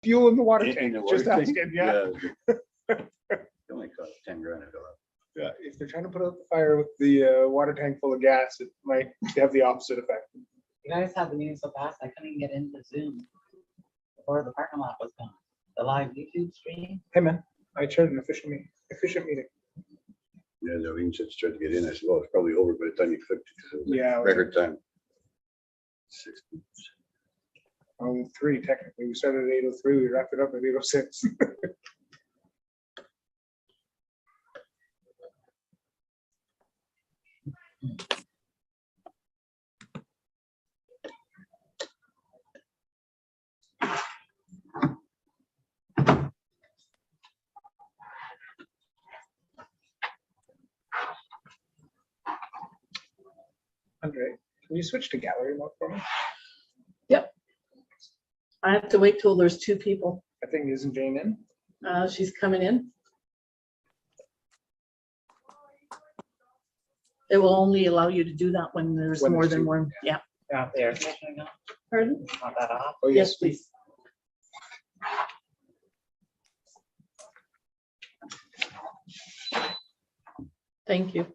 fuel in the water In tank. the water Just tank? asking, yeah. It only cost 10 grand to fill up. Yeah, if they're trying to put out the fire with the water tank full of gas, it might have the opposite effect. You guys had the meeting so fast, I couldn't even get into Zoom before the parking lot was gone. The live YouTube stream. Hey, man, I chaired an efficient meeting. Yeah, the Wayne said tried to get in. I said, well, it's probably over by the time you clicked it. Yeah. Record time. 6 minutes. 3 technically. We started at 8:03. We wrapped it up at 8:06. Andre, can you switch to gallery mode for me? Yep. I have to wait till there's 2 people. I think isn't Jane in? She's coming in. It will only allow you to do that when there's When more there's than 2. one. Yeah. Out there. Commissioner, no, Pardon? not that off. Oh, Yes, please. Thank you.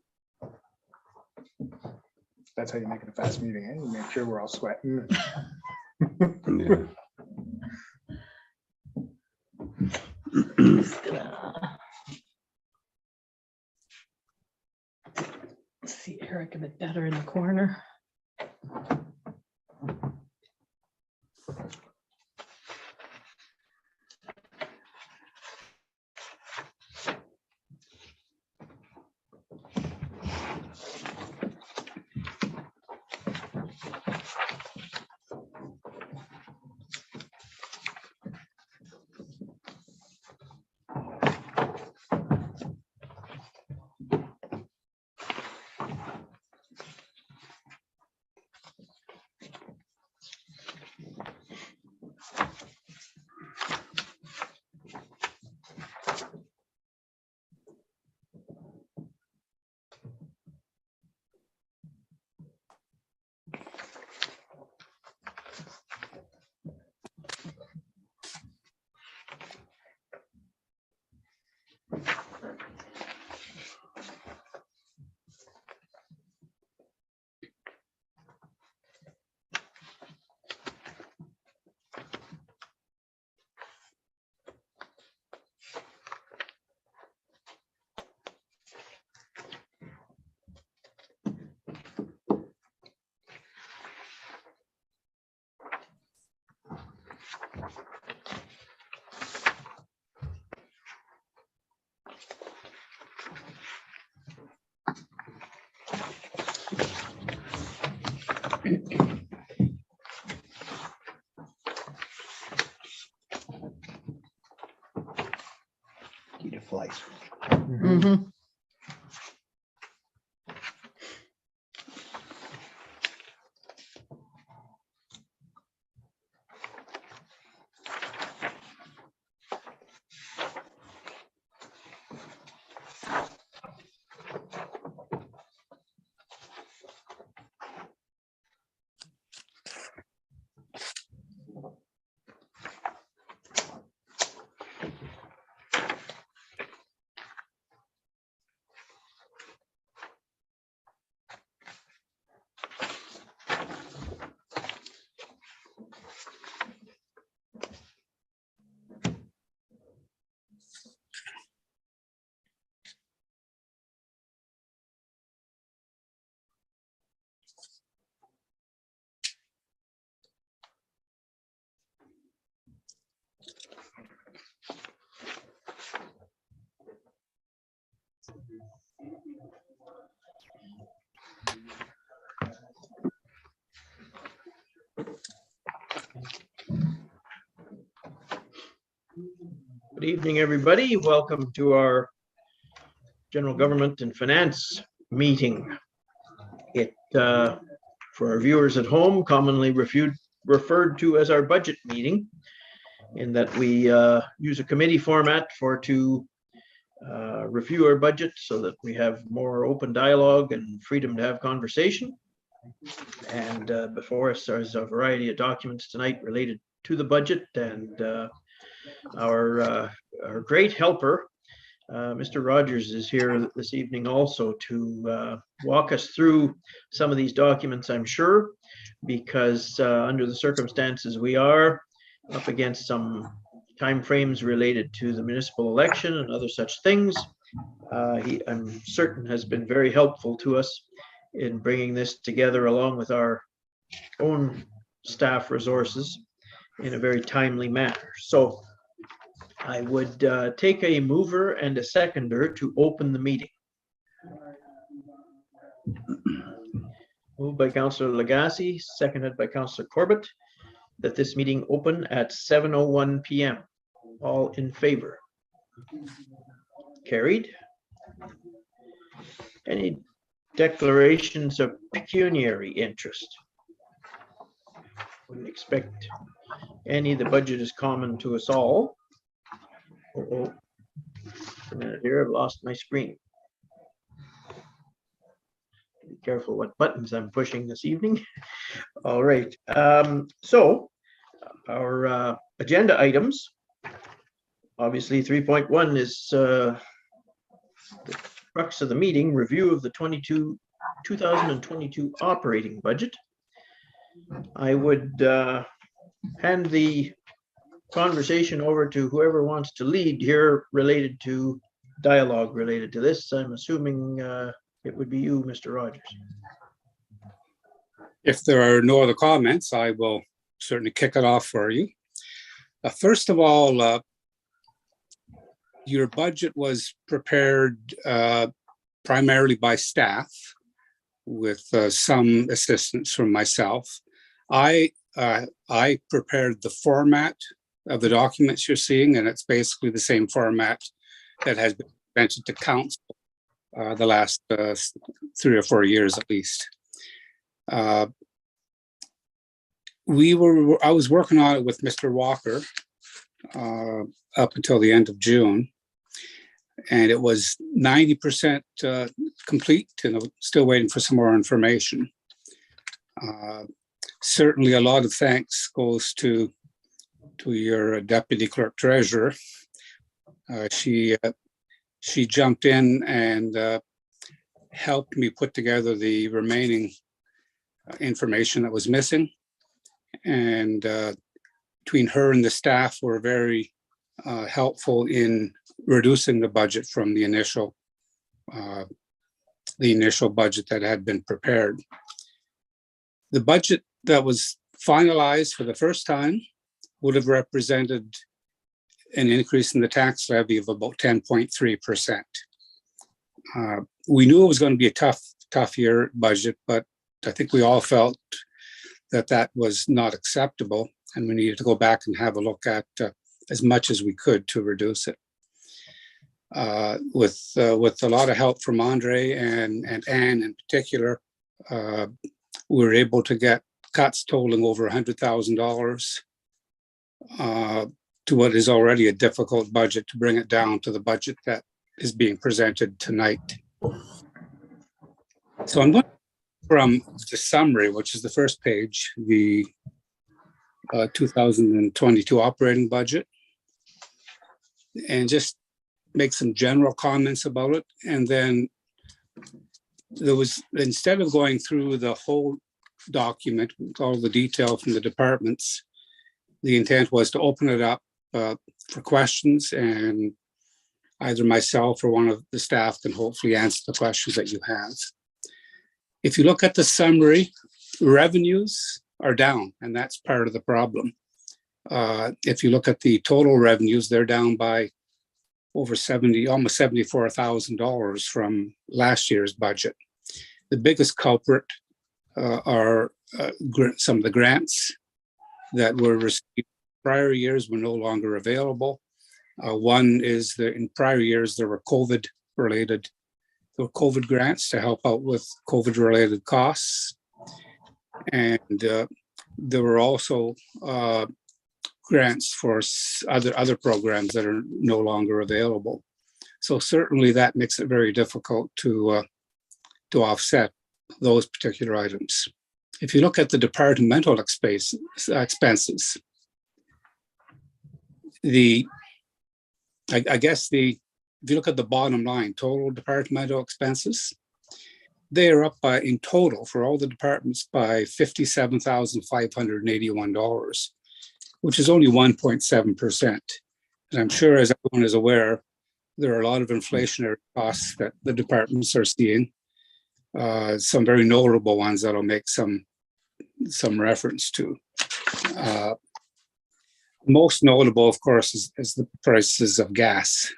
That's how you make it a fast meeting. Eh? You make sure we're all sweating. Yeah. Just gonna see Eric a bit better in the corner. Eat a flight. Mm-hmm. Good evening, everybody. Welcome to our General Government and Finance meeting. It, for our viewers at home, commonly referred to as our budget meeting, in that we use a committee format to review our budget so that we have more open dialogue and freedom to have conversation. And before us, there's a variety of documents tonight related to the budget, and our great helper, Mr. Rogers, is here this evening also to walk us through some of these documents, I'm sure, because under the circumstances we are up against some timeframes related to the municipal election and other such things. He, I'm certain, has been very helpful to us in bringing this together along with our own staff resources in a very timely manner. So I would take a mover and a seconder to open the meeting. Moved by Councillor Legacy, seconded by Councillor Corbett, that this meeting open at 7:01 p.m. All in favor? Carried. Any declarations of pecuniary interest? Wouldn't expect any. The budget is common to us all. Oh, a minute here, I've lost my screen. Be careful what buttons I'm pushing this evening. All right, so our agenda items, obviously 3.1 is the crux of the meeting, review of the 2022 operating budget. I would hand the conversation over to whoever wants to lead here related to dialogue related to this. I'm assuming it would be you, Mr. Rogers. If there are no other comments, I will certainly kick it off for you. First of all, your budget was prepared primarily by staff with some assistance from myself. I prepared the format of the documents you're seeing, and it's basically the same format that has been presented to council the last 3 or 4 years at least. I was working on it with Mr. Walker up until the end of June, and it was 90% complete, and I'm still waiting for some more information. Certainly a lot of thanks goes to your deputy clerk treasurer. She jumped in and helped me put together the remaining information that was missing. And between her and the staff were very helpful in reducing the budget from the initial budget that had been prepared. The budget that was finalized for the first time would have represented an increase in the tax levy of about 10.3%. We knew it was going to be a tough year budget, but I think we all felt that that was not acceptable, and we needed to go back and have a look at as much as we could to reduce it. With a lot of help from Andre and Anne in particular, we were able to get cuts totaling over $100,000 to what is already a difficult budget, to bring it down to the budget that is being presented tonight. So I'm going from the summary, which is the first page, the 2022 operating budget, and just make some general comments about it. And then there was, instead of going through the whole document with all the detail from the departments, the intent was to open it up for questions, and either myself or one of the staff can hopefully answer the questions that you have. If you look at the summary, revenues are down, and that's part of the problem. If you look at the total revenues, they're down by over almost $74,000 from last year's budget. The biggest culprit are some of the grants that were received prior years were no longer available. One is that in prior years there were COVID grants to help out with COVID related costs, and there were also grants for other programs that are no longer available. So certainly that makes it very difficult to offset those particular items. If you look at the departmental expenses, the, I guess if you look at the bottom line, total departmental expenses, they are up by, in total for all the departments by $57,581, which is only 1.7%. And I'm sure, as everyone is aware, there are a lot of inflationary costs that the departments are seeing. Some very notable ones that I'll make some reference to. Most notable, of course, is the prices of gas.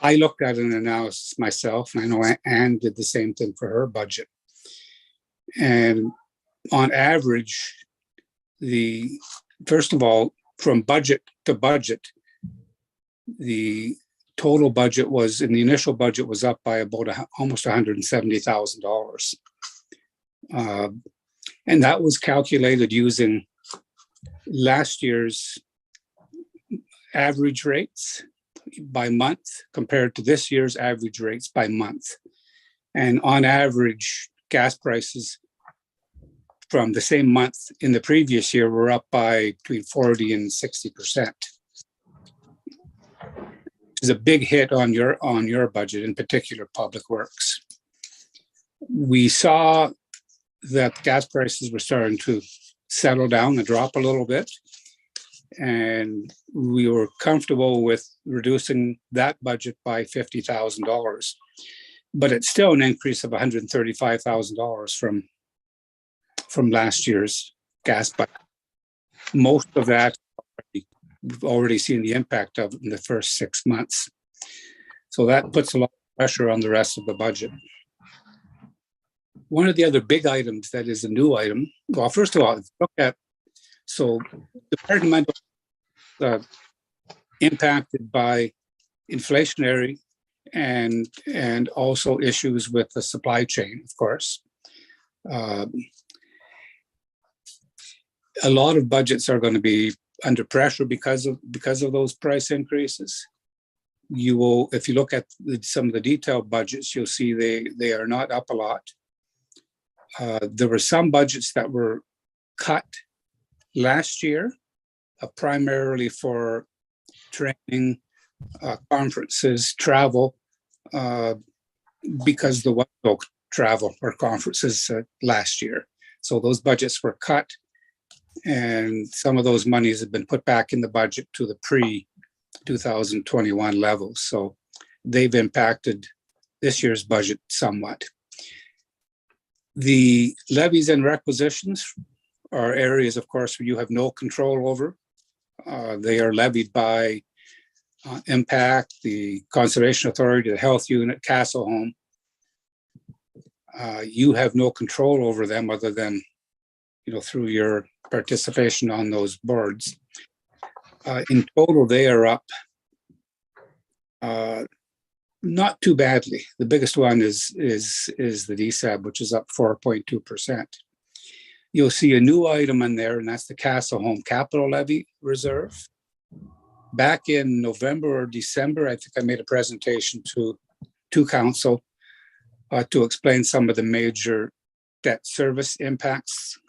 I looked at an analysis myself, and I know Anne did the same thing for her budget. And on average, first of all, from budget to budget, the total budget was, in the initial budget, was up by about almost $170,000. And that was calculated using last year's average rates by month compared to this year's average rates by month. And on average, gas prices from the same month in the previous year were up by between 40 and 60%. It's a big hit on your budget, in particular public works. We saw that gas prices were starting to settle down and drop a little bit. And we were comfortable with reducing that budget by $50,000. But it's still an increase of $135,000 from last year's gas budget. Most of that we've already seen the impact of in the first 6 months. So that puts a lot of pressure on the rest of the budget. One of the other big items that is a new item, well, first of all, look at, so departmental impacted by inflationary and also issues with the supply chain, of course. A lot of budgets are going to be under pressure because of those price increases. You will, if you look at some of the detailed budgets, you'll see they are not up a lot. There were some budgets that were cut last year, primarily for training, conferences, travel, because there was no travel or conferences last year. So those budgets were cut, and some of those monies have been put back in the budget to the pre-2021 levels. So they've impacted this year's budget somewhat. The levies and requisitions are areas, of course, where you have no control over. They are levied by Impact, the Conservation Authority, the Health Unit, Castle Home. You have no control over them other than, through your participation on those boards. In total, they are up not too badly. The biggest one is the DSAB, which is up 4.2%. You'll see a new item in there, and that's the Castle Home Capital Levy Reserve. Back in November or December, I think I made a presentation to council to explain some of the major debt service impacts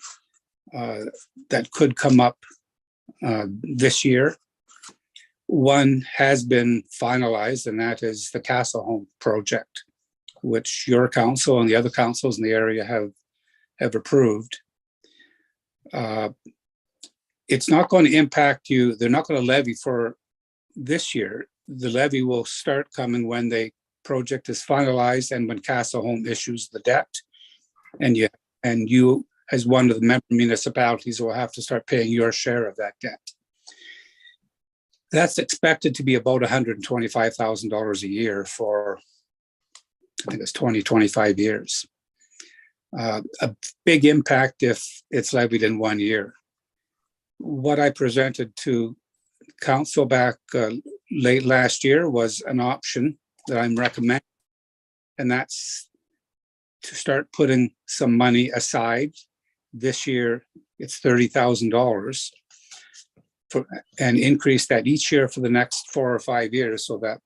that could come up this year. One has been finalized, and that is the Castle Home project, which your council and the other councils in the area have approved. It's not going to impact you. They're not going to levy for this year. The levy will start coming when the project is finalized and when Castle Home issues the debt. And you, as one of the member municipalities, will have to start paying your share of that debt. That's expected to be about $125,000 a year for, I think it's 25 years. A big impact if it's levied in 1 year. What I presented to council back late last year was an option that I'm recommending, and that's to start putting some money aside. This year, it's $30,000, and increase that each year for the next 4 or 5 years, so that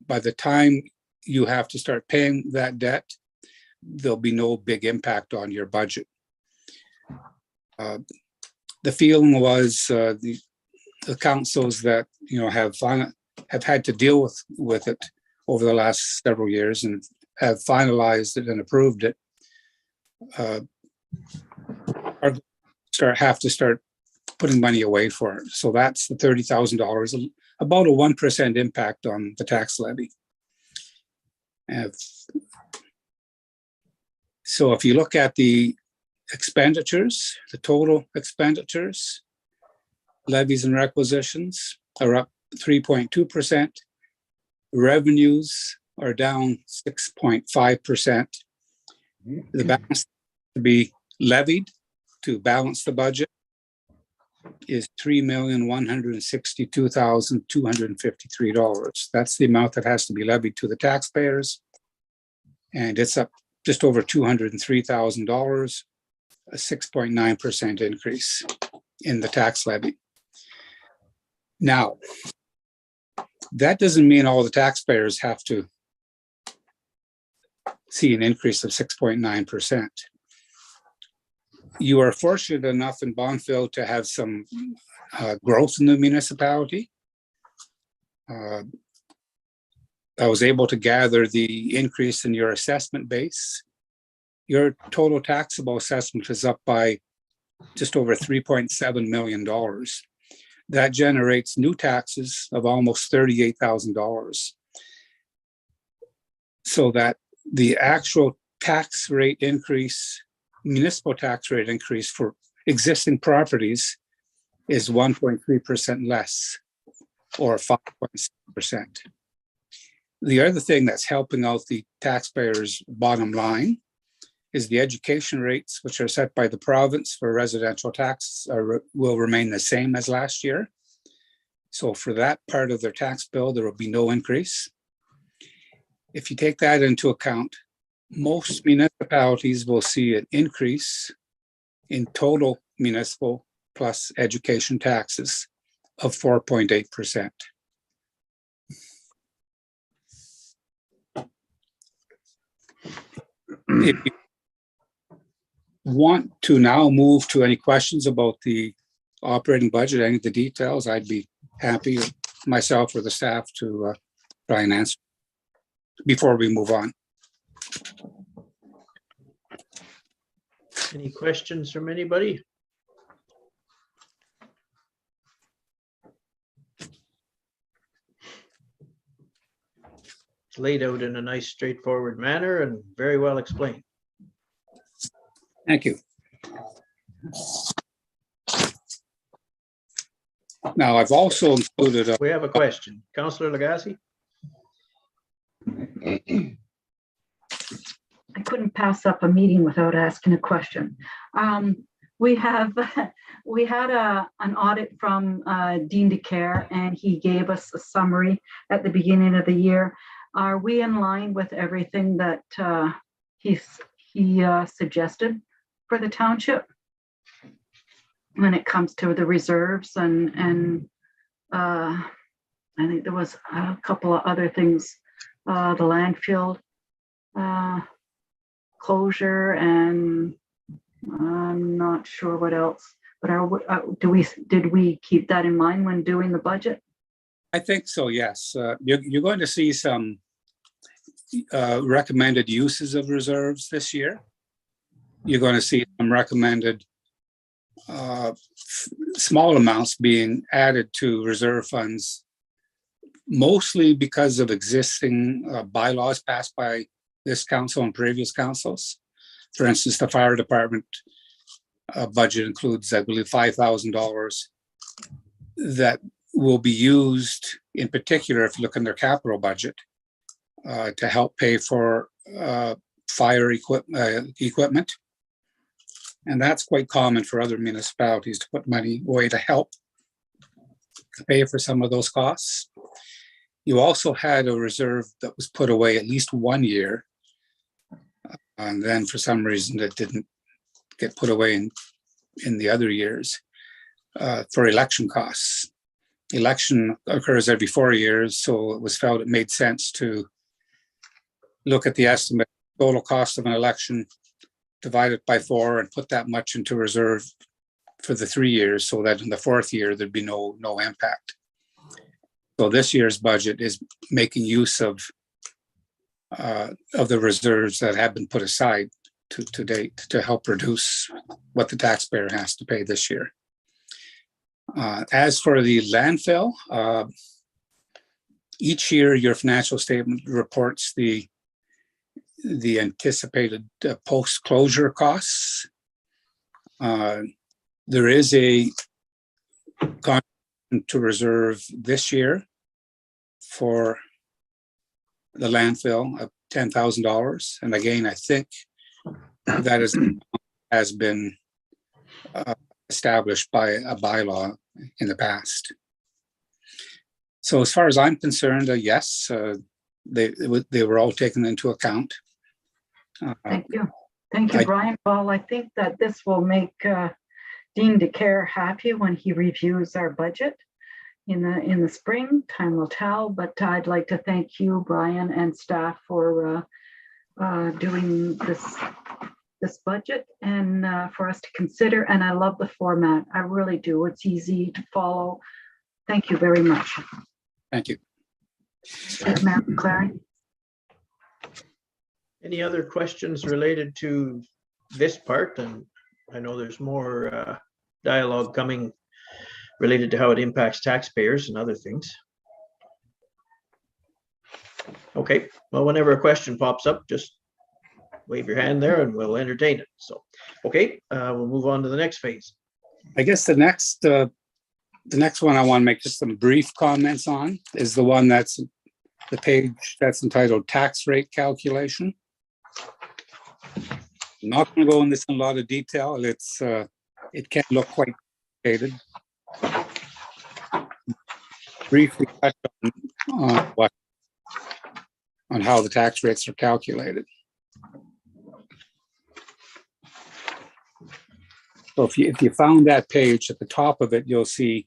by the time you have to start paying that debt, there'll be no big impact on your budget. The feeling was the councils that, have had to deal with it over the last several years and have finalized it and approved it, have to start putting money away for it. So that's the $30,000, about a 1% impact on the tax levy. So if you look at the expenditures, the total expenditures, levies and requisitions are up 3.2%. Revenues are down 6.5%. The balance to be levied to balance the budget is $3,162,253. That's the amount that has to be levied to the taxpayers. And it's up just over $203,000, a 6.9% increase in the tax levy. Now, that doesn't mean all the taxpayers have to see an increase of 6.9%. You are fortunate enough in Bonfield to have some growth in the municipality. I was able to gather the increase in your assessment base. Your total taxable assessment is up by just over $3.7 million. That generates new taxes of almost $38,000. So that the actual tax rate increase, municipal tax rate increase for existing properties is 1.3% less, or 5.6%. The other thing that's helping out the taxpayers' bottom line is the education rates, which are set by the province for residential taxes, will remain the same as last year. So for that part of their tax bill, there will be no increase. If you take that into account, most municipalities will see an increase in total municipal plus education taxes of 4.8%. If you want to now move to any questions about the operating budget, any of the details, I'd be happy, myself or the staff, to try and answer before we move on. Any questions from anybody? It's laid out in a nice, straightforward manner and very well explained. Thank you. Now, I've also included We have a question. Councillor Legacy? I couldn't pass up a meeting without asking a question. We had an audit from Dean DeCare, and he gave us a summary at the beginning of the year. Are we in line with everything that he suggested for the township when it comes to the reserves and I think there was a couple of other things, the landfill closure, and I'm not sure what else, but did we keep that in mind when doing the budget? I think so, yes. You're going to see some recommended uses of reserves this year. You're going to see some recommended small amounts being added to reserve funds, mostly because of existing bylaws passed by this council and previous councils. For instance, the fire department budget includes, I believe, $5,000 that will be used in particular, if you look in their capital budget, to help pay for fire equipment. And that's quite common for other municipalities to put money away to help pay for some of those costs. You also had a reserve that was put away at least 1 year. And then for some reason it didn't get put away in the other years for election costs. Election occurs every 4 years, so it was felt it made sense to look at the estimate total cost of an election, divide it by 4, and put that much into reserve for the 3 years, so that in the 4th year, there'd be no impact. So this year's budget is making use of the reserves that have been put aside to date to help reduce what the taxpayer has to pay this year. As for the landfill, each year your financial statement reports the anticipated post-closure costs. There is a contribution to reserve this year for the landfill of $10,000. And again, I think that has been established by a bylaw in the past. So as far as I'm concerned, yes, they were all taken into account. Thank you. Thank you, Brian. Well, I think that this will make Dean DeCare happy when he reviews our budget in the spring. Time will tell, but I'd like to thank you, Brian, and staff for doing this budget and for us to consider. And I love the format. I really do. It's easy to follow. Thank you very much. Thank you. Matt Clary. Any other questions related to this part? And I know there's more dialogue coming related to how it impacts taxpayers and other things. Okay, well, whenever a question pops up, just wave your hand there and we'll entertain it. So, okay, we'll move on to the next phase. I guess the next one I want to make just some brief comments on is the one that's the page that's entitled Tax Rate Calculation. I'm not going to go in this in a lot of detail. It can look quite complicated. Briefly touch on how the tax rates are calculated. So if you found that page, at the top of it, you'll see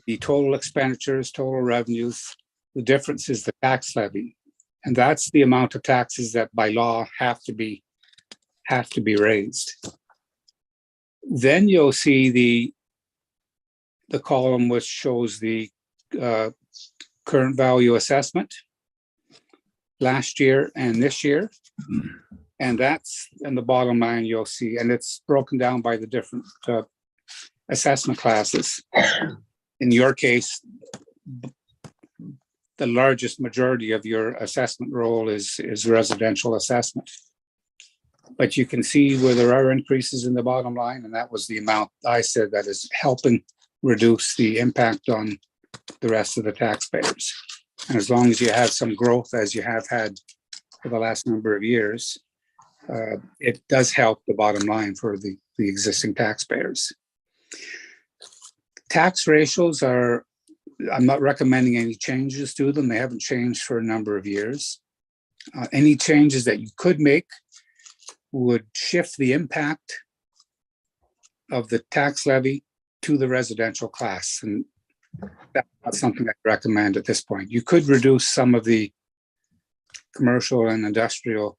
the total expenditures, total revenues. The difference is the tax levy. And that's the amount of taxes that by law have to be raised. Then you'll see the column which shows the current value assessment last year and this year. And that's in the bottom line you'll see, and it's broken down by the different assessment classes. In your case, the largest majority of your assessment role is residential assessment. But you can see where there are increases in the bottom line, and that was the amount I said that is helping reduce the impact on the rest of the taxpayers. And as long as you have some growth, as you have had for the last number of years, it does help the bottom line for the existing taxpayers. Tax ratios are, I'm not recommending any changes to them. They haven't changed for a number of years. Any changes that you could make would shift the impact of the tax levy to the residential class. And that's not something I recommend at this point. You could reduce some of the commercial and industrial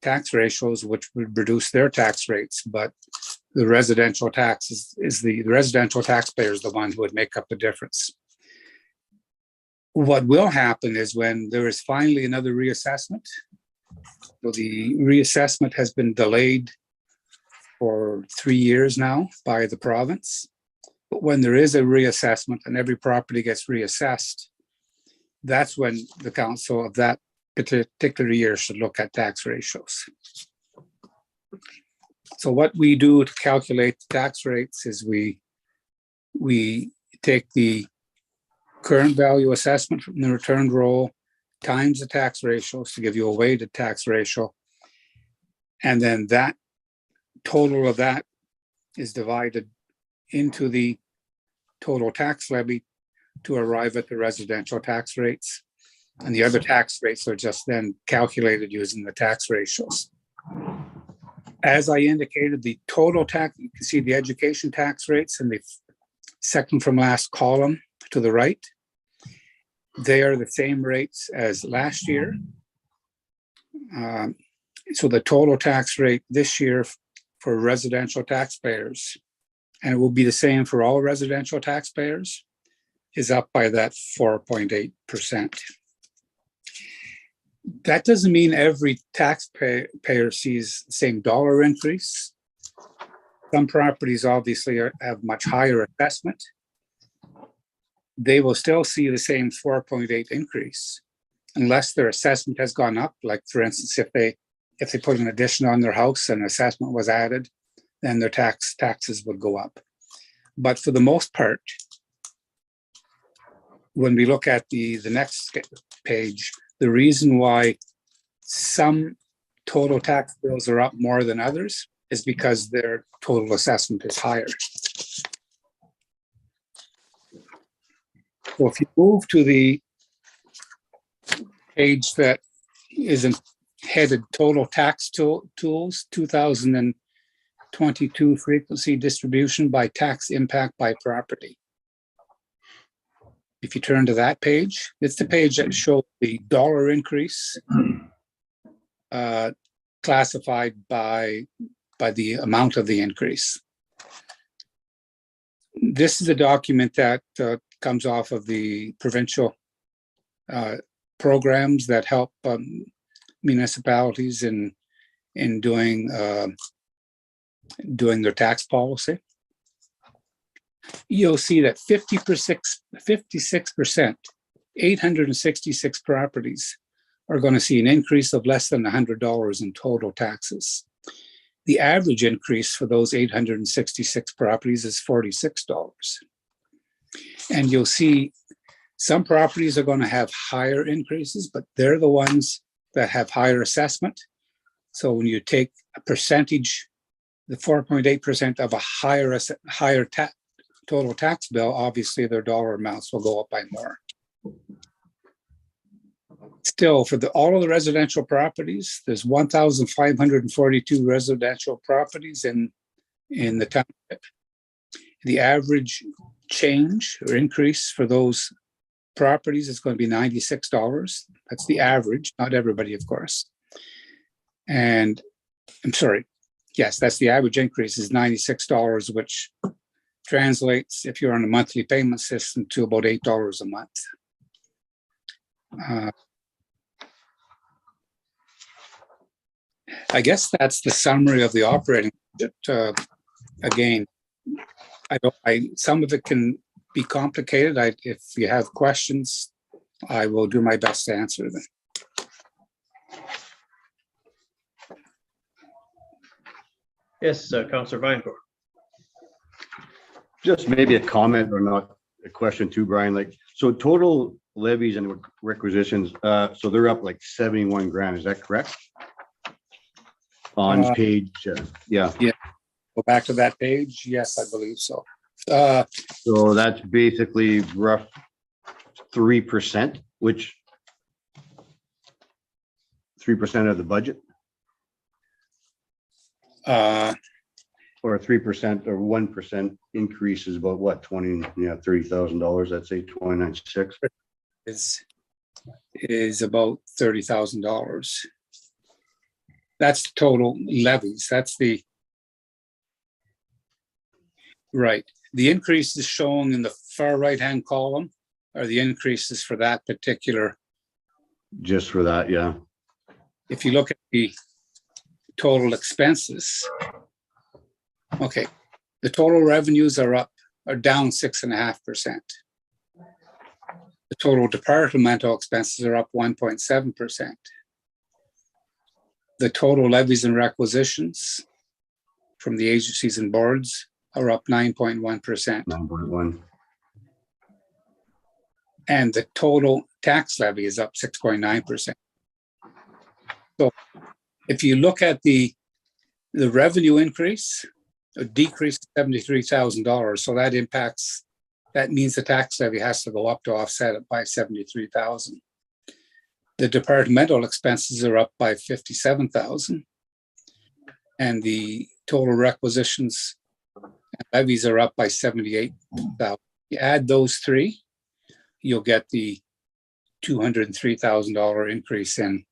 tax ratios, which would reduce their tax rates, but the residential tax is the residential taxpayer is the one who would make up the difference. What will happen is when there is finally another reassessment, so the reassessment has been delayed for 3 years now by the province. But when there is a reassessment and every property gets reassessed, that's when the council of that particular year should look at tax ratios. So what we do to calculate the tax rates is we take the current value assessment from the returned roll times the tax ratios to give you a weighted tax ratio. And then that total of that is divided into the total tax levy to arrive at the residential tax rates. And the other tax rates are just then calculated using the tax ratios. As I indicated, the total tax, you can see the education tax rates in the second from last column to the right. They are the same rates as last year. So the total tax rate this year for residential taxpayers, and it will be the same for all residential taxpayers, is up by that 4.8%. That doesn't mean every taxpayer sees the same dollar increase. Some properties obviously have much higher assessment. They will still see the same 4.8 increase unless their assessment has gone up. Like for instance, if they put an addition on their house and assessment was added, then their taxes would go up. But for the most part, when we look at the next page, the reason why some total tax bills are up more than others is because their total assessment is higher. So if you move to the page that is headed Total Tax Tools 2022 Frequency Distribution by Tax Impact by Property. If you turn to that page, it's the page that shows the dollar increase classified by the amount of the increase. This is a document that comes off of the provincial programs that help municipalities in doing their tax policy. You'll see that 56%, 866 properties are going to see an increase of less than $100 in total taxes. The average increase for those 866 properties is $46. And you'll see some properties are going to have higher increases, but they're the ones that have higher assessment. So when you take a percentage, the 4.8% of a higher total tax bill, obviously their dollar amounts will go up by more. Still, for all of the residential properties, there's 1,542 residential properties in the township. The average change or increase for those properties is going to be $96. That's the average, not everybody, of course. And I'm sorry, yes, that's the average increase is $96, which translates, if you're on a monthly payment system, to about $8 a month. I guess that's the summary of the operating budget. Again, some of it can be complicated. If you have questions, I will do my best to answer them. Yes, Councillor Vinecourt. Just maybe a comment or not a question too, Brian, like, so total levies and requisitions, so they're up like 71 grand, is that correct? On page, yeah. Go back to that page. Yes, I believe so. So that's basically rough 3%, which 3% of the budget? Or 3% or 1% increase is about what, $30,000, I'd say 29.6. Is about $30,000. That's the total levies. That's the right. The increase is shown in the far right-hand column are the increases for that particular. Just for that, yeah. If you look at the total expenses, okay, the total revenues are down 6.5%. The total departmental expenses are up 1.7%. The total levies and requisitions from the agencies and boards are up 9.1%. 9.1. And the total tax levy is up 6.9%. So if you look at the revenue increase, a decrease of $73,000, so that means the tax levy has to go up to offset it by $73,000. The departmental expenses are up by $57,000, and the total requisitions and levies are up by $78,000. You add those three, you'll get the $203,000 increase in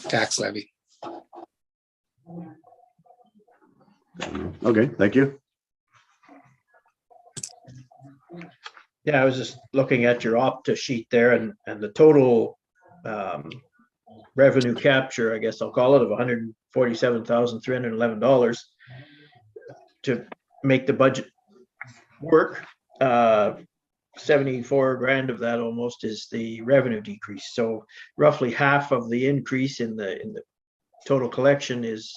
tax levy. Okay, thank you. Yeah, I was just looking at your Opta sheet there and the total revenue capture, I guess I'll call it, of $147,311 to make the budget work. 74 grand of that almost is the revenue decrease. So roughly half of the increase in the total collection is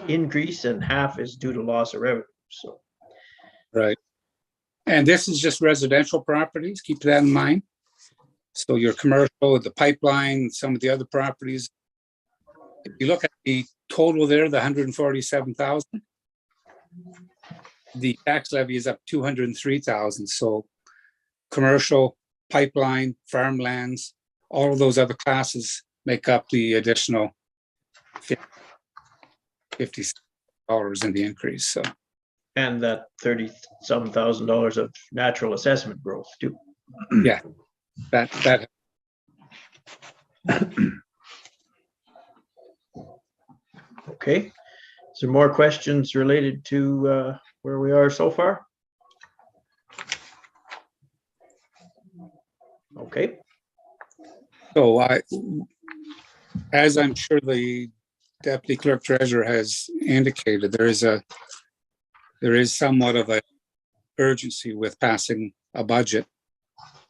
increase and half is due to loss of revenue. So Right. And this is just residential properties, keep that in mind. So your commercial, the pipeline, some of the other properties. If you look at the total there, the 147,000, the tax levy is up 203,000. So commercial, pipeline, farmlands, all of those other classes make up the additional $50 in the increase. So and that $30-some thousand of natural assessment growth too. yeah, that Okay. Is there more questions related to where we are so far? Okay. So as I'm sure the deputy clerk treasurer has indicated, there is somewhat of a urgency with passing a budget.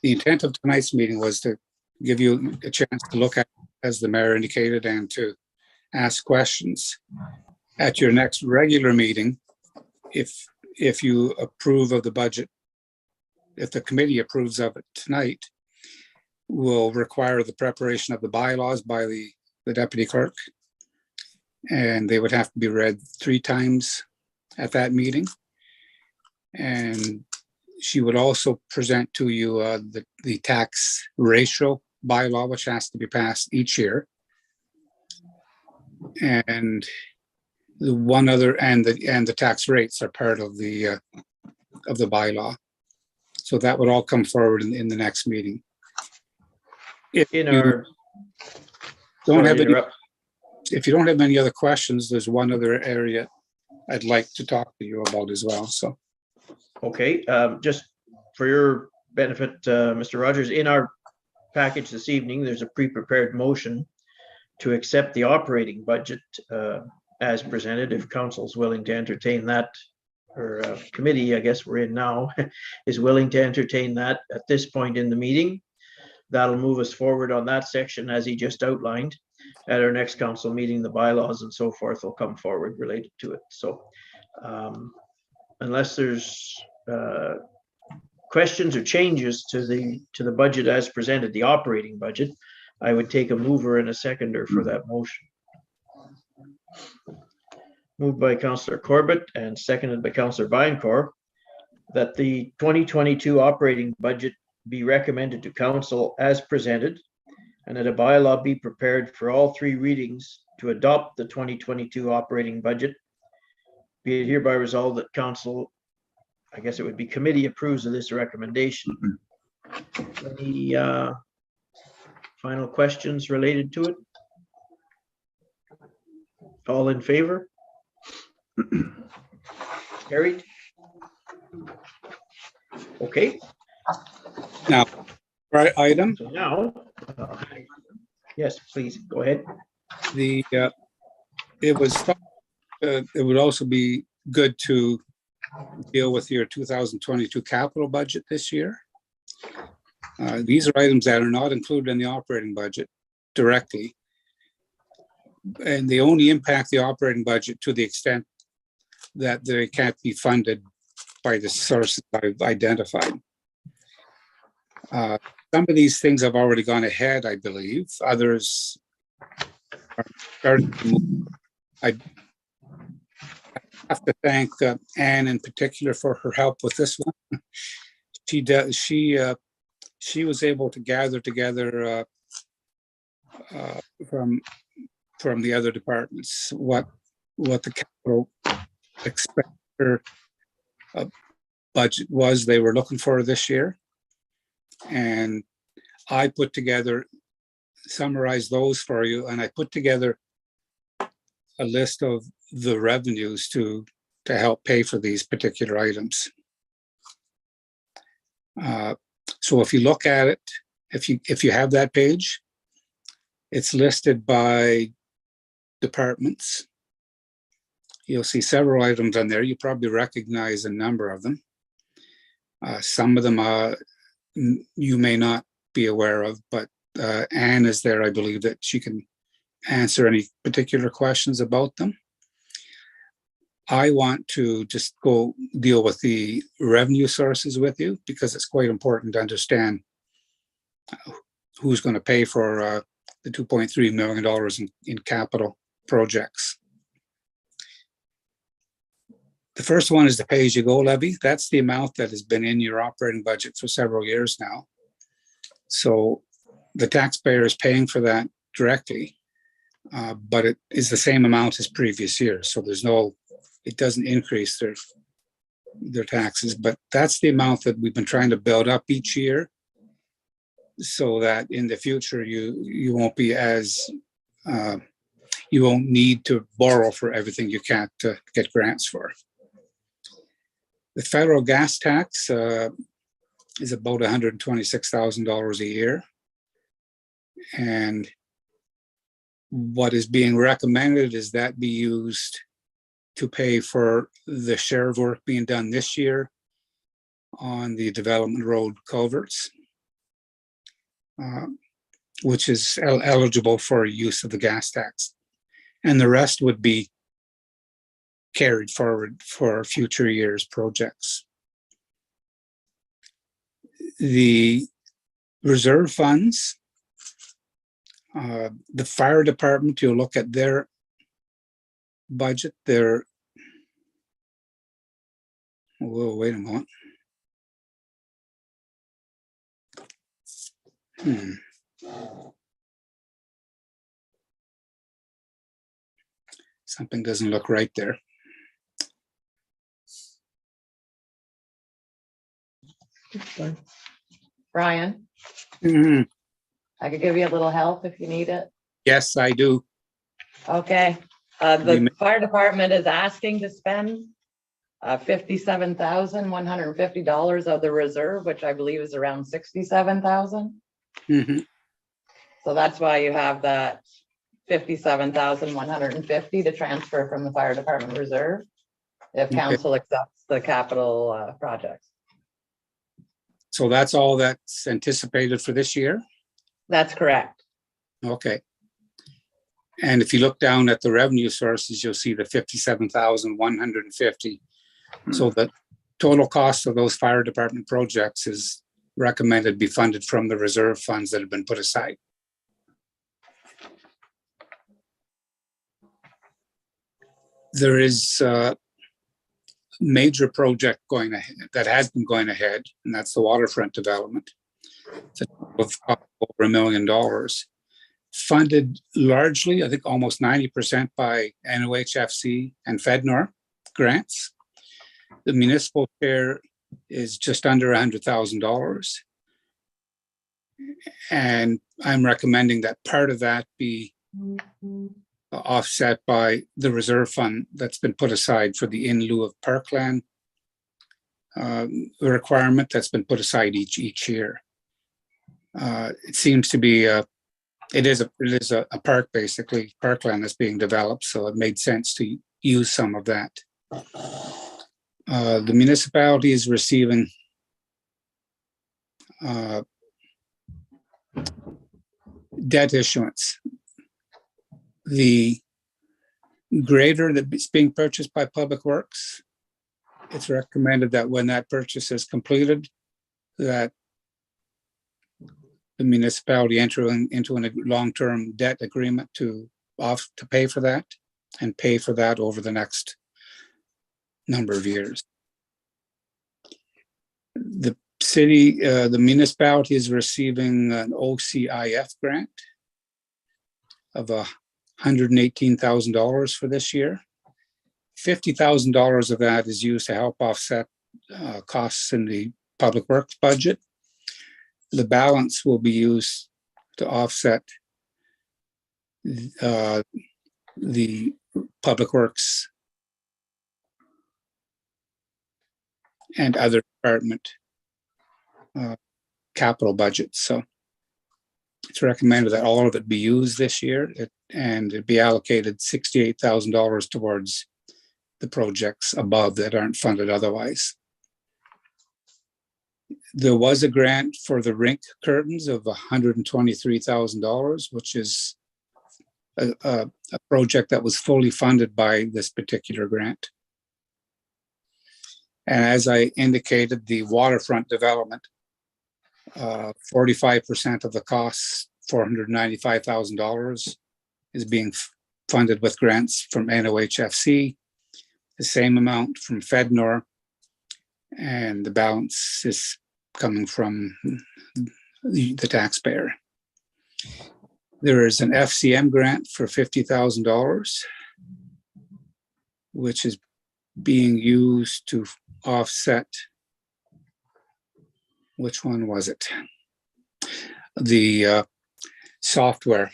The intent of tonight's meeting was to give you a chance to look at, as the mayor indicated, and to ask questions. At your next regular meeting, if you approve of the budget, if the committee approves of it tonight, will require the preparation of the bylaws by the deputy clerk. And they would have to be read 3 times at that meeting. And she would also present to you the tax ratio bylaw, which has to be passed each year. And the one other, and the tax rates are part of the bylaw. So that would all come forward in the next meeting. If In you our don't sorry have to any, interrupt. if you don't have any other questions, there's one other area I'd like to talk to you about as well. So Okay, just for your benefit, Mr. Rogers, in our package this evening, there's a pre-prepared motion to accept the operating budget as presented, if council's willing to entertain that, or committee, I guess we're in now, is willing to entertain that at this point in the meeting. That'll move us forward on that section as he just outlined. At our next council meeting, the bylaws and so forth will come forward related to it. So unless there's questions or changes to the budget as presented, the operating budget, I would take a mover and a seconder for that motion. Moved by Councillor Corbett and seconded by Councillor Vinecore, that the 2022 operating budget be recommended to council as presented, and that a bylaw be prepared for all 3 readings to adopt the 2022 operating budget. Be it hereby resolved that council, I guess it would be committee, approves of this recommendation. Any final questions related to it? All in favor? Carried. Okay, now, right item, so now, yes, please, go ahead. it was thought, it would also be good to deal with your 2022 capital budget this year. These are items that are not included in the operating budget directly, and they only impact the operating budget to the extent that they can't be funded by the sources I've identified. Some of these things have already gone ahead, I believe. Others are starting to move. I have to thank Anne in particular for her help with this one. She was able to gather together from the other departments what the capital expenditure budget was they were looking for this year. And I summarized those for you, and I put together a list of the revenues to help pay for these particular items. So if you look at it, if you have that page, it's listed by departments. You'll see several items on there. You probably recognize a number of them. Some of them you may not be aware of, but Anne is there. I believe that she can answer any particular questions about them. I want to just go deal with the revenue sources with you because it's quite important to understand who's going to pay for the $2.3 million in capital projects. The first one is the pay-as-you-go levy. That's the amount that has been in your operating budget for several years now. So the taxpayer is paying for that directly, but it is the same amount as previous years. So it doesn't increase their taxes, but that's the amount that we've been trying to build up each year so that in the future you won't be as you won't need to borrow for everything you can't get grants for. The federal gas tax is about $126,000 a year. And what is being recommended is that be used to pay for the share of work being done this year on the development road culverts, which is eligible for use of the gas tax. And the rest would be carried forward for future years' projects. The reserve funds, the fire department, you'll look at their budget, whoa, wait a moment. Something doesn't look right there. Brian, Mhm. I could give you a little help if you need it. Yes, I do. Okay, the fire department is asking to spend $57,150 of the reserve, which I believe is around 67,000. Mhm. So that's why you have that 57,150 to transfer from the fire department reserve if Okay. council accepts the capital projects. So that's all that's anticipated for this year? That's correct. Okay. And if you look down at the revenue sources, you'll see the 57,150. So the total cost of those fire department projects is recommended to be funded from the reserve funds that have been put aside. There is a major project going ahead that has been going ahead, and that's the waterfront development. It's of over $1 million, funded largely, I think almost 90% by NOHFC and FedNor grants. The municipal share is just under $100,000. And I'm recommending that part of that be offset by the reserve fund that's been put aside for the in lieu of parkland requirement that's been put aside each year. It seems to be it is a park, basically parkland that's being developed, so it made sense to use some of that. The municipality is receiving debt issuance. The grader that's being purchased by Public Works, it's recommended that when that purchase is completed, that the municipality enter into a long-term debt agreement to pay for that and pay for that over the next number of years. The city, the municipality is receiving an OCIF grant of $118,000 for this year. $50,000 of that is used to help offset costs in the Public Works budget. The balance will be used to offset the Public Works and other department capital budgets. So it's recommended that all of it be used this year and it be allocated $68,000 towards the projects above that aren't funded otherwise. There was a grant for the rink curtains of $123,000, which is a project that was fully funded by this particular grant. And as I indicated, the waterfront development, 45% of the costs, $495,000, is being funded with grants from NOHFC, the same amount from FedNor, and the balance is coming from the taxpayer. There is an FCM grant for $50,000, which is being used to offset, which one was it? The software,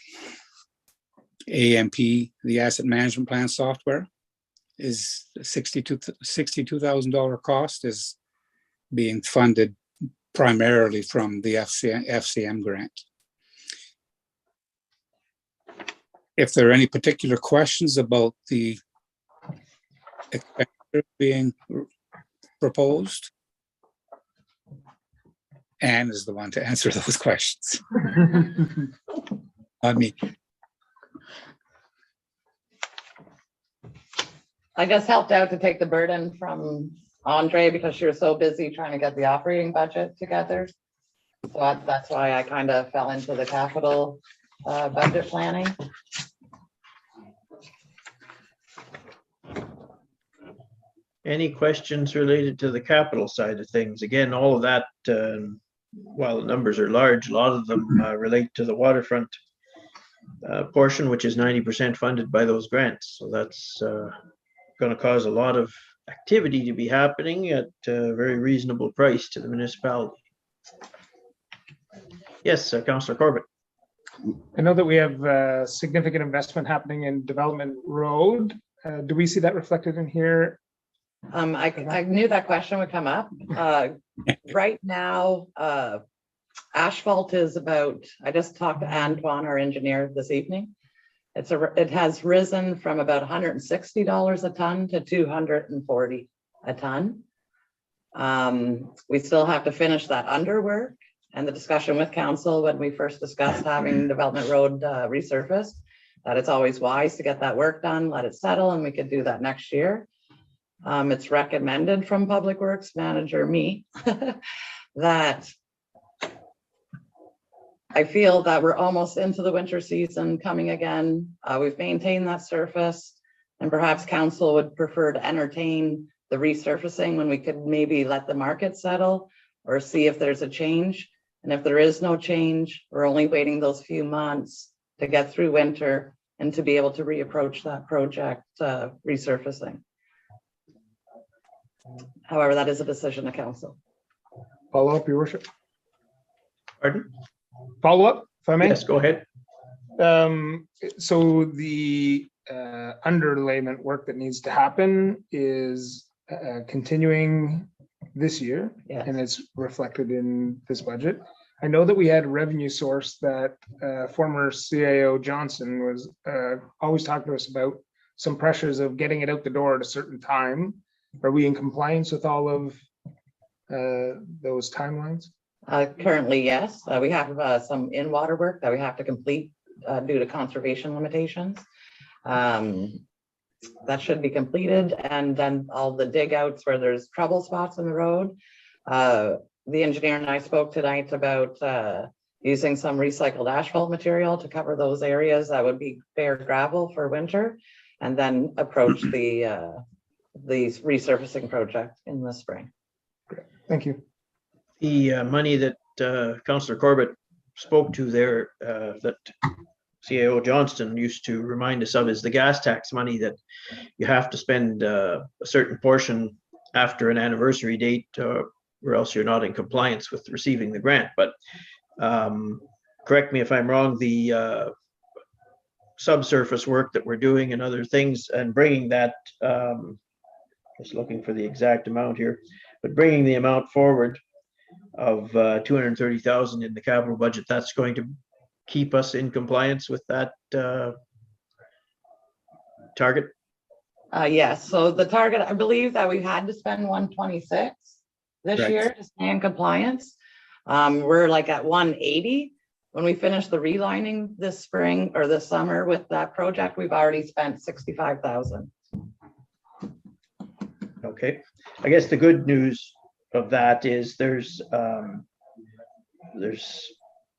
AMP, the asset management plan software, is $62,000 cost, is being funded primarily from the FCM grant. If there are any particular questions about the expenditure being proposed, Anne is the one to answer those questions. Not me. I just helped out to take the burden from Andre because she was so busy trying to get the operating budget together. So that's why I kind of fell into the capital budget planning. Any questions related to the capital side of things? Again, all of that, while the numbers are large, a lot of them relate to the waterfront portion, which is 90% funded by those grants. So that's going to cause a lot of activity to be happening at a very reasonable price to the municipality. Yes, Councillor Corbett. I know that we have significant investment happening in Development Road. Do we see that reflected in here? I knew that question would come up. Right now, asphalt is about, I just talked to Antoine, our engineer, this evening. It has risen from about $160 a ton to $240 a ton. We still have to finish that underwork, and the discussion with council when we first discussed having Development Road resurfaced, that it's always wise to get that work done, let it settle, and we could do that next year. It's recommended from Public Works Manager me that I feel that we're almost into the winter season coming again. We've maintained that surface, and perhaps council would prefer to entertain the resurfacing when we could maybe let the market settle or see if there's a change. And if there is no change, we're only waiting those few months to get through winter and to be able to reapproach that project resurfacing. However, that is a decision of council. Follow up, Your Worship. Pardon? Follow up, if I may. Yes, go ahead. So the underlayment work that needs to happen is continuing this year, Yes. and it's reflected in this budget. I know that we had a revenue source that former CAO Johnson was always talking to us about, some pressures of getting it out the door at a certain time. Are we in compliance with all of those timelines? Currently, yes. We have some in-water work that we have to complete due to conservation limitations. That should be completed, and then all the dig outs where there's trouble spots in the road. The engineer and I spoke tonight about using some recycled asphalt material to cover those areas that would be bare gravel for winter, and then approach the resurfacing project in the spring. Great. Thank you. The money that Councillor Corbett spoke to there, that CAO Johnston used to remind us of, is the gas tax money that you have to spend a certain portion after an anniversary date, or else you're not in compliance with receiving the grant. But correct me if I'm wrong, the subsurface work that we're doing and other things, and bringing that, just looking for the exact amount here, but bringing the amount forward of 230,000 in the capital budget, that's going to keep us in compliance with that target. Yes, so the target, I believe that we had to spend 126 this Correct. year to stay in compliance. We're like at 180. When we finish the relining this spring or this summer with that project, we've already spent 65,000. Okay, I guess the good news of that is there's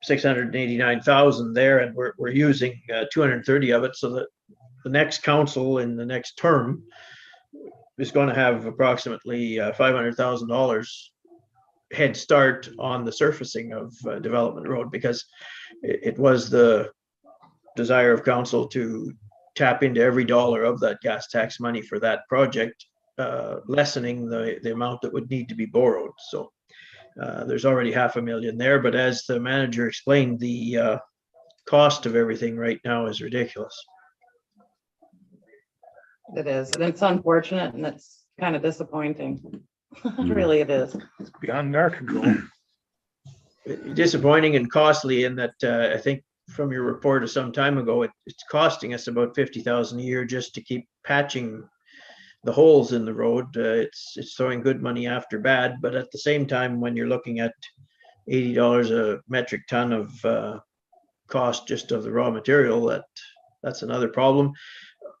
689,000 there, and we're using 230 of it, so that the next council in the next term is going to have approximately $500,000 head start on the surfacing of Development Road, because it was the desire of council to tap into every dollar of that gas tax money for that project, lessening the amount that would need to be borrowed. So there's already $500,000 there, but as the manager explained, the cost of everything right now is ridiculous. It is, and it's unfortunate, and it's kind of disappointing. Really, it is. It's beyond our control. Disappointing and costly in that I think from your report of some time ago, it's costing us about 50,000 a year just to keep patching the holes in the road. It's throwing good money after bad, but at the same time, when you're looking at $80 a metric ton of cost just of the raw material, that's another problem,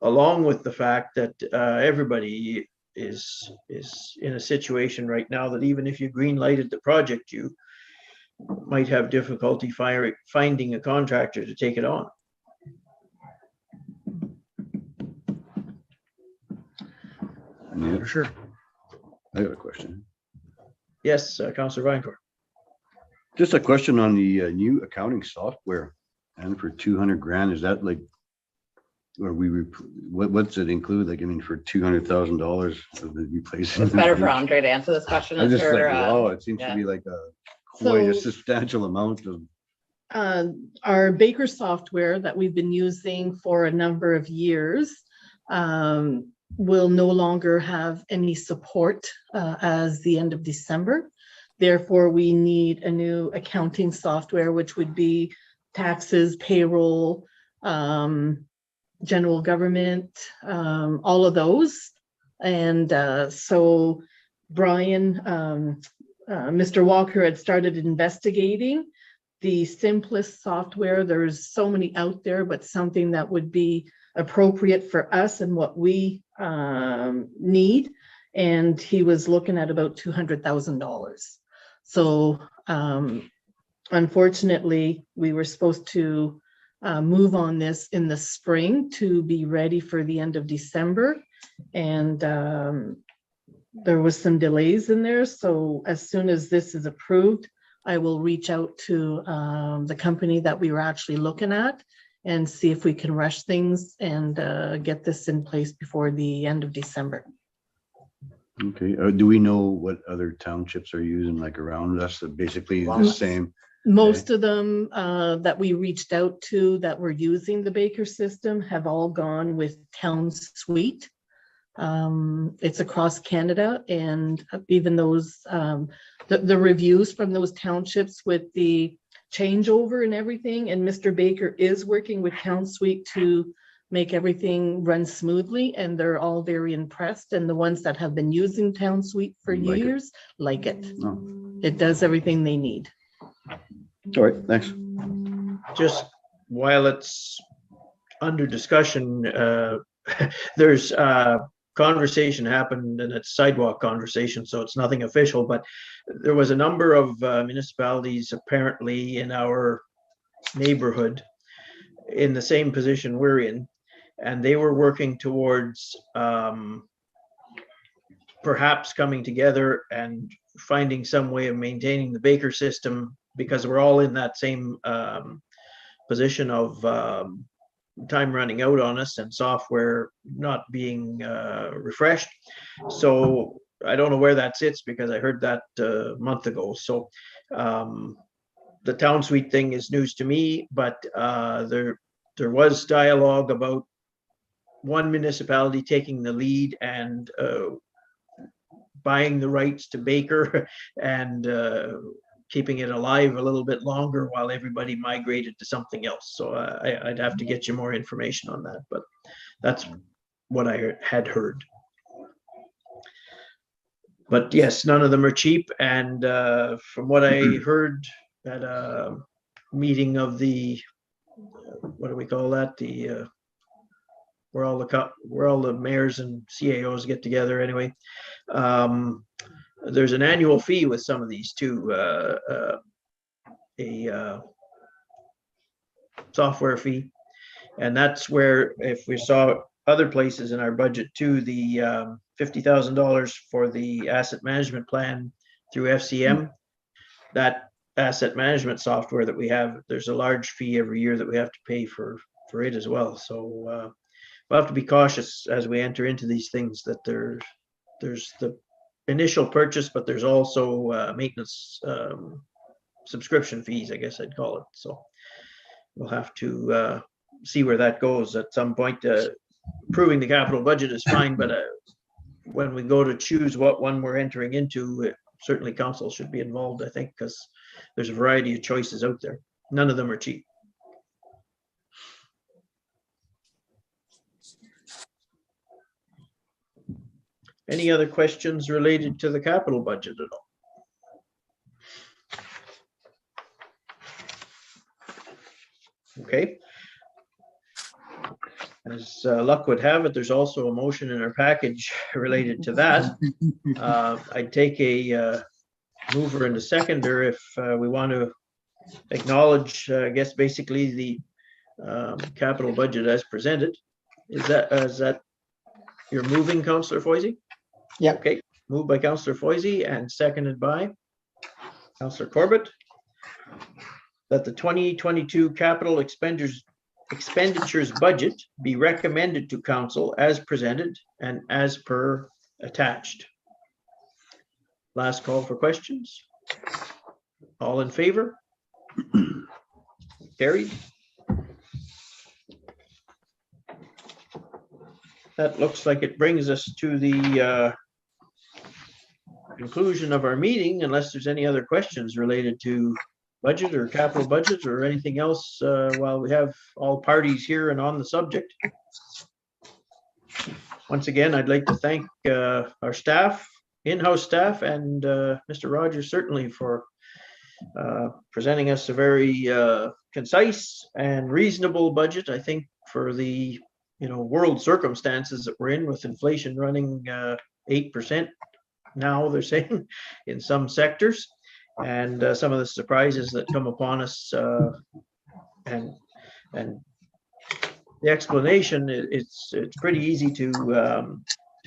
along with the fact that everybody is in a situation right now that even if you green lighted the project, you might have difficulty finding a contractor to take it on. Yeah, For sure. I got a question. Yes, Councillor Vinecourt. Just a question on the new accounting software, and for 200 grand, is that like, or what's it include? Like, I mean, for $200,000 of the replacement. It's better for Andre to answer this question. I'm just like, Or, wow, it seems yeah. to be like quite a So- substantial amount of. Our Baker software that we've been using for a number of years will no longer have any support as the end of December. Therefore, we need a new accounting software, which would be taxes, payroll, general government, all of those. And so Brian, Mr. Walker had started investigating the simplest software. There's so many out there, but something that would be appropriate for us and what we need. And he was looking at about $200,000. So unfortunately, we were supposed to move on this in the spring to be ready for the end of December. And there was some delays in there. So as soon as this is approved, I will reach out to the company that we were actually looking at and see if we can rush things and get this in place before the end of December. Okay, do we know what other townships are using, like around us, basically the same? Most of them that we reached out to that were using the Baker system have all gone with Town Suite. It's across Canada, and even those, the reviews from those townships with the changeover and everything, and Mr. Baker is working with Town Suite to make everything run smoothly, and they're all very impressed, and the ones that have been using Town Suite for Like it. years like it. Oh, It does everything they need. all right, thanks. Just while it's under discussion, there's conversation happened, and it's sidewalk conversation, so it's nothing official, but there was a number of municipalities apparently in our neighborhood in the same position we're in, and they were working towards perhaps coming together and finding some way of maintaining the Baker system, because we're all in that same position of time running out on us and software not being refreshed. So I don't know where that sits, because I heard that a month ago. So the Town Suite thing is news to me, but there was dialogue about one municipality taking the lead and buying the rights to Baker and keeping it alive a little bit longer while everybody migrated to something else. So I'd have to get you more information on that, but that's what I had heard. But yes, none of them are cheap. And from what I heard at a meeting of the, what do we call that? The where all the mayors and CAOs get together anyway. There's an annual fee with some of these too, a software fee. And that's where, if we saw other places in our budget too, the $50,000 for the asset management plan through FCM, that asset management software that we have, there's a large fee every year that we have to pay for it as well. So we'll have to be cautious as we enter into these things, that there's the initial purchase, but there's also maintenance subscription fees, I guess I'd call it. So we'll have to see where that goes at some point. Approving the capital budget is fine, but when we go to choose what one we're entering into, certainly council should be involved, I think, because there's a variety of choices out there. None of them are cheap. Any other questions related to the capital budget at all? Okay. As luck would have it, there's also a motion in our package related to that. I'd take a mover and a seconder if we want to acknowledge, I guess, basically the capital budget as presented. Is that you're moving, Councillor Foisey? Yeah. Okay, moved by Councillor Foisey and seconded by Councillor Corbett, that the 2022 capital expenditures budget be recommended to council as presented and as per attached. Last call for questions. All in favor? Carried. That looks like it brings us to the conclusion of our meeting, unless there's any other questions related to budget or capital budget or anything else while we have all parties here and on the subject. Once again, I'd like to thank our staff, in-house staff, and Mr. Rogers certainly for presenting us a very concise and reasonable budget. I think for the world circumstances that we're in, with inflation running 8% now, they're saying, in some sectors, and some of the surprises that come upon us, and the explanation, it's pretty easy to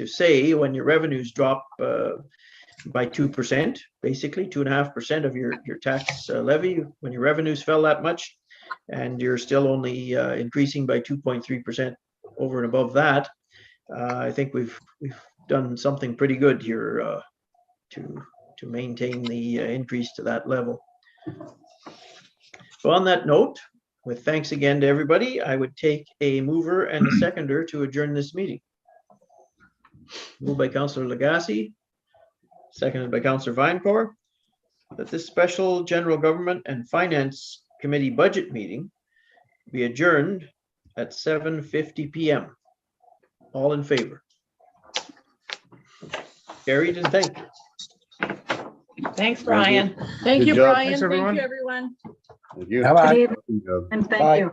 say when your revenues drop by 2%, basically 2.5% of your tax levy, when your revenues fell that much, and you're still only increasing by 2.3% over and above that. I think we've done something pretty good here to maintain the increase to that level. So on that note, with thanks again to everybody, I would take a mover and a seconder to adjourn this meeting. Moved by Councillor Lagasse, seconded by Councillor Vinecourt, that this special General Government and Finance Committee budget meeting be adjourned at 7:50 p.m. All in favor? Carried, and thank you. Thanks, Brian. Thank Good you, job. Brian. Thanks, Thank everyone. you, everyone. Thank you. Bye-bye. And Good job. thank you.